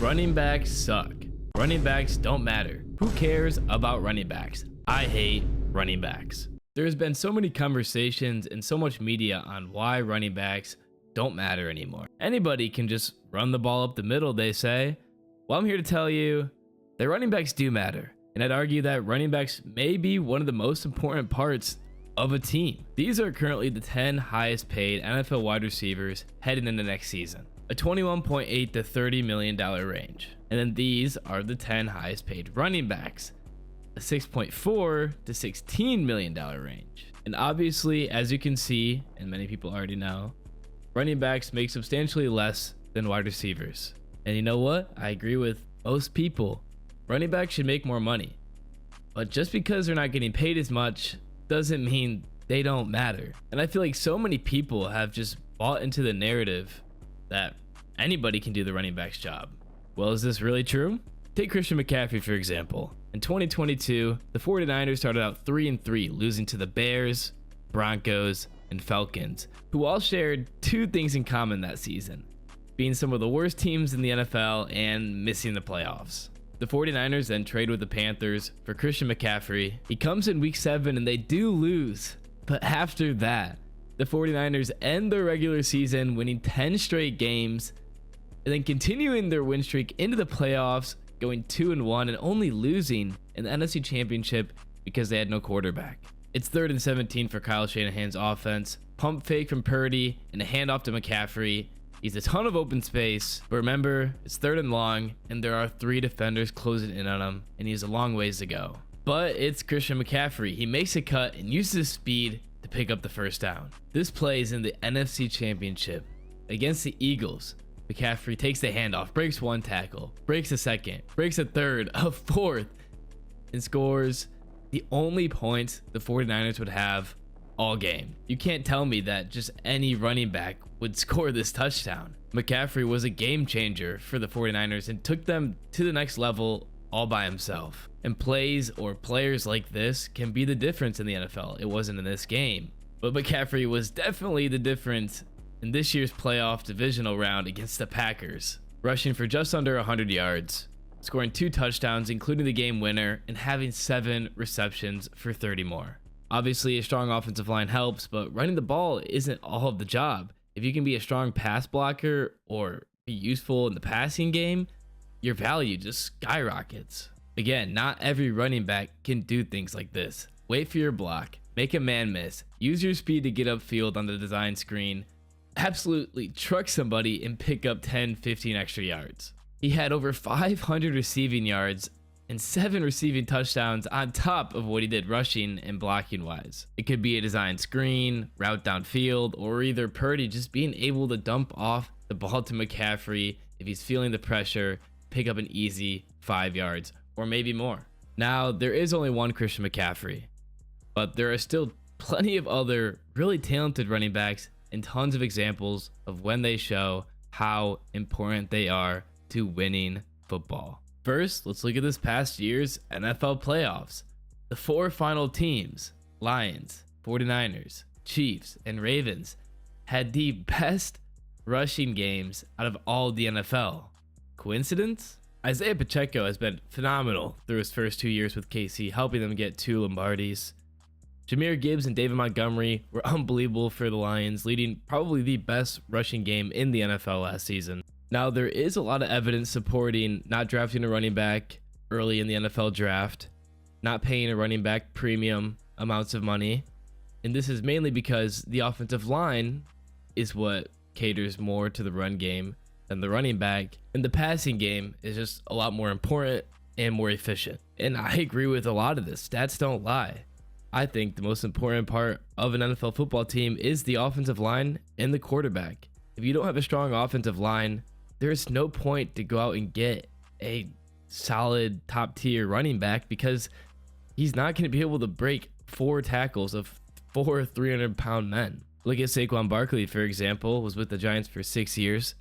Running backs suck. Running backs don't matter. Who cares about running backs? I hate running backs. There's been so many conversations and so much media on why running backs don't matter anymore. Anybody can just run the ball up the middle, they say. Well, I'm here to tell you that running backs do matter. And I'd argue that running backs may be one of the most important parts of a team. These are currently the 10 highest paid NFL wide receivers heading into next season. A $21.8 to $30 million range. And then these are the 10 highest paid running backs. A $6.4 to $16 million range. And obviously, as you can see, and many people already know, running backs make substantially less than wide receivers. And you know what? I agree with most people. Running backs should make more money. But just because they're not getting paid as much doesn't mean they don't matter. And I feel like so many people have just bought into the narrative that anybody can do the running back's job. Well, is this really true? Take Christian McCaffrey, for example. In 2022, the 49ers started out 3-3, losing to the Bears, Broncos, and Falcons, who all shared two things in common that season: being some of the worst teams in the NFL and missing the playoffs. The 49ers then trade with the Panthers for Christian McCaffrey. He comes in week 7 and they do lose. But after that, the 49ers end their regular season winning 10 straight games and then continuing their win streak into the playoffs, going 2-1 and only losing in the NFC Championship because they had no quarterback. It's 3rd and 17 for Kyle Shanahan's offense. Pump fake from Purdy and a handoff to McCaffrey. He's a ton of open space, but remember, it's 3rd and long, and there are 3 defenders closing in on him, and he has a long ways to go. But it's Christian McCaffrey. He makes a cut and uses his speed to pick up the first down. This play is in the NFC Championship against the Eagles. McCaffrey takes the handoff, breaks one tackle, breaks a second, breaks a third, a fourth, and scores the only points the 49ers would have all game. You can't tell me that just any running back would score this touchdown. McCaffrey was a game changer for the 49ers and took them to the next level all by himself. And plays or players like this can be the difference in the NFL. It wasn't in this game, but McCaffrey was definitely the difference in this year's playoff divisional round against the Packers, rushing for just under 100 yards, scoring 2 touchdowns, including the game winner, and having 7 receptions for 30 more. Obviously, a strong offensive line helps, but running the ball isn't all of the job. If you can be a strong pass blocker or be useful in the passing game, your value just skyrockets. Again, not every running back can do things like this. Wait for your block, make a man miss, use your speed to get upfield on the design screen, absolutely truck somebody and pick up 10-15 extra yards. He had over 500 receiving yards and 7 receiving touchdowns on top of what he did rushing and blocking wise. It could be a design screen, route downfield, or either Purdy just being able to dump off the ball to McCaffrey if he's feeling the pressure, pick up an easy 5 yards or maybe more. Now, there is only one Christian McCaffrey, but there are still plenty of other really talented running backs and tons of examples of when they show how important they are to winning football. First, let's look at this past year's NFL playoffs. The 4 final teams, Lions, 49ers, Chiefs, and Ravens, had the best rushing games out of all the NFL. Coincidence? Isaiah Pacheco has been phenomenal through his first 2 years with KC, helping them get 2 Lombardis. Jahmyr Gibbs and David Montgomery were unbelievable for the Lions, leading probably the best rushing game in the NFL last season. Now, there is a lot of evidence supporting not drafting a running back early in the NFL draft, not paying a running back premium amounts of money, and this is mainly because the offensive line is what caters more to the run game than the running back, and the passing game is just a lot more important and more efficient. And I agree with a lot of this. Stats don't lie. I think the most important part of an NFL football team is the offensive line and the quarterback. If you don't have a strong offensive line, there's no point to go out and get a solid top tier running back because he's not going to be able to break 4 tackles of 4 300-pound men. Look at Saquon Barkley, for example, was with the Giants for 6 years.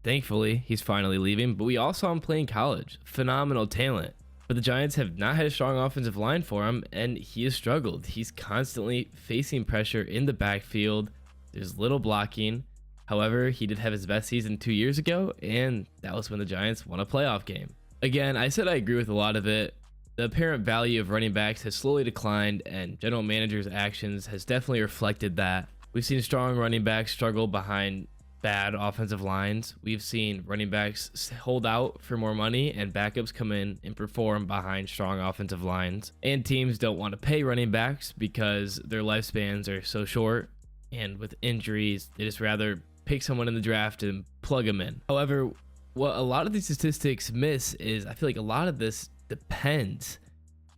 Thankfully, he's finally leaving, but we all saw him play in college. Phenomenal talent. But the Giants have not had a strong offensive line for him, and he has struggled. He's constantly facing pressure in the backfield. There's little blocking, However, he did have his best season 2 years ago, and that was when the Giants won a playoff game. Again, I said I agree with a lot of it. The apparent value of running backs has slowly declined, and general managers' actions has definitely reflected that. We've seen strong running backs struggle behind bad offensive lines. We've seen running backs hold out for more money, and backups come in and perform behind strong offensive lines. And teams don't want to pay running backs because their lifespans are so short, and with injuries, they just rather pick someone in the draft and plug them in. However, what a lot of these statistics miss is I feel like a lot of this depends.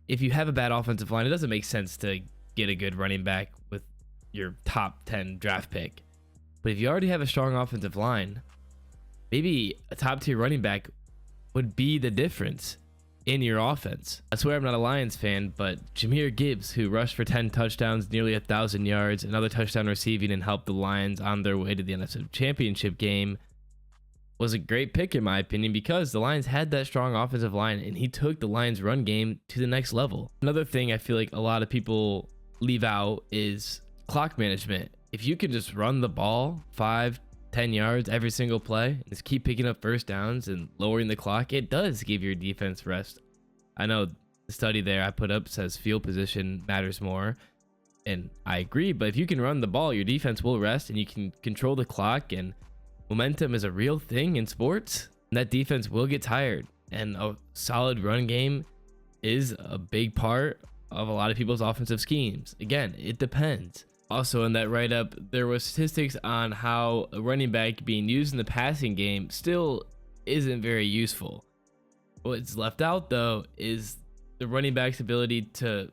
If you have a bad offensive line, it doesn't make sense to get a good running back with your top 10 draft pick. But if you already have a strong offensive line, maybe a top tier running back would be the difference in your offense. I swear I'm not a Lions fan, but Jahmyr Gibbs, who rushed for 10 touchdowns, nearly 1,000 yards, another touchdown receiving, and helped the Lions on their way to the NFC Championship game, was a great pick in my opinion because the Lions had that strong offensive line and he took the Lions run game to the next level. Another thing I feel like a lot of people leave out is clock management. If you can just run the ball 5-10 yards every single play and just keep picking up first downs and lowering the clock, it does give your defense rest. I know the study there I put up says field position matters more, and I agree, but if you can run the ball, your defense will rest and you can control the clock, and momentum is a real thing in sports. That defense will get tired, and a solid run game is a big part of a lot of people's offensive schemes. Again, it depends. Also, in that write-up, there was statistics on how a running back being used in the passing game still isn't very useful. What's left out, though, is the running back's ability to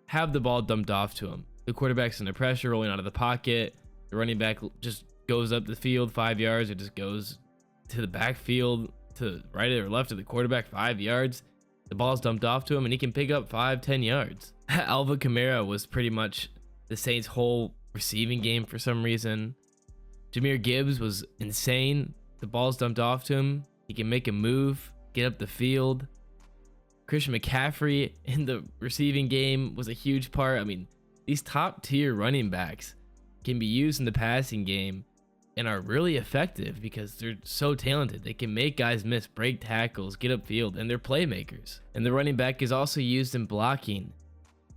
have the ball dumped off to him. The quarterback's under pressure, rolling out of the pocket. The running back just goes up the field 5 yards, or just goes to the backfield to right or left of the quarterback 5 yards. The ball's dumped off to him, and he can pick up 5-10 yards. Alvin Kamara was pretty much the Saints' whole receiving game for some reason. Jahmyr Gibbs was insane. The ball's dumped off to him. He can make a move, get up the field. Christian McCaffrey in the receiving game was a huge part. I mean, these top tier running backs can be used in the passing game and are really effective because they're so talented. They can make guys miss, break tackles, get upfield, and they're playmakers. And the running back is also used in blocking.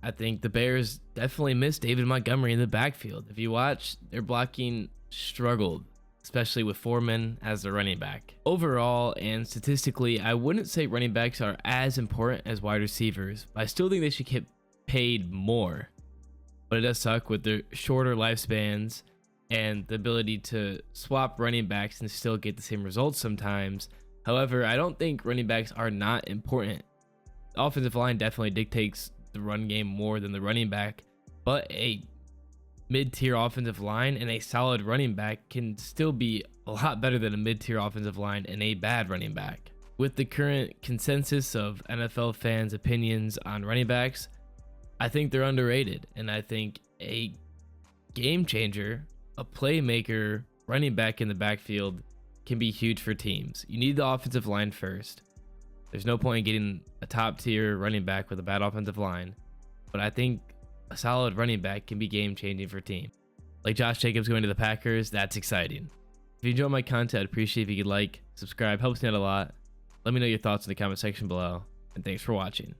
I think the Bears definitely missed David Montgomery in the backfield. If you watch, their blocking struggled, especially with Foreman as the running back. Overall and statistically, I wouldn't say running backs are as important as wide receivers, but I still think they should get paid more. But it does suck with their shorter lifespans and the ability to swap running backs and still get the same results sometimes. However, I don't think running backs are not important. The offensive line definitely dictates the run game more than the running back, but a mid-tier offensive line and a solid running back can still be a lot better than a mid-tier offensive line and a bad running back. With the current consensus of NFL fans' opinions on running backs, I think they're underrated, and I think a game changer, a playmaker running back in the backfield can be huge for teams. You need the offensive line first. There's no point in getting a top tier running back with a bad offensive line, but I think a solid running back can be game changing for a team. Like Josh Jacobs going to the Packers, that's exciting. If you enjoy my content, I'd appreciate if you could like, subscribe, helps me out a lot. Let me know your thoughts in the comment section below, and thanks for watching.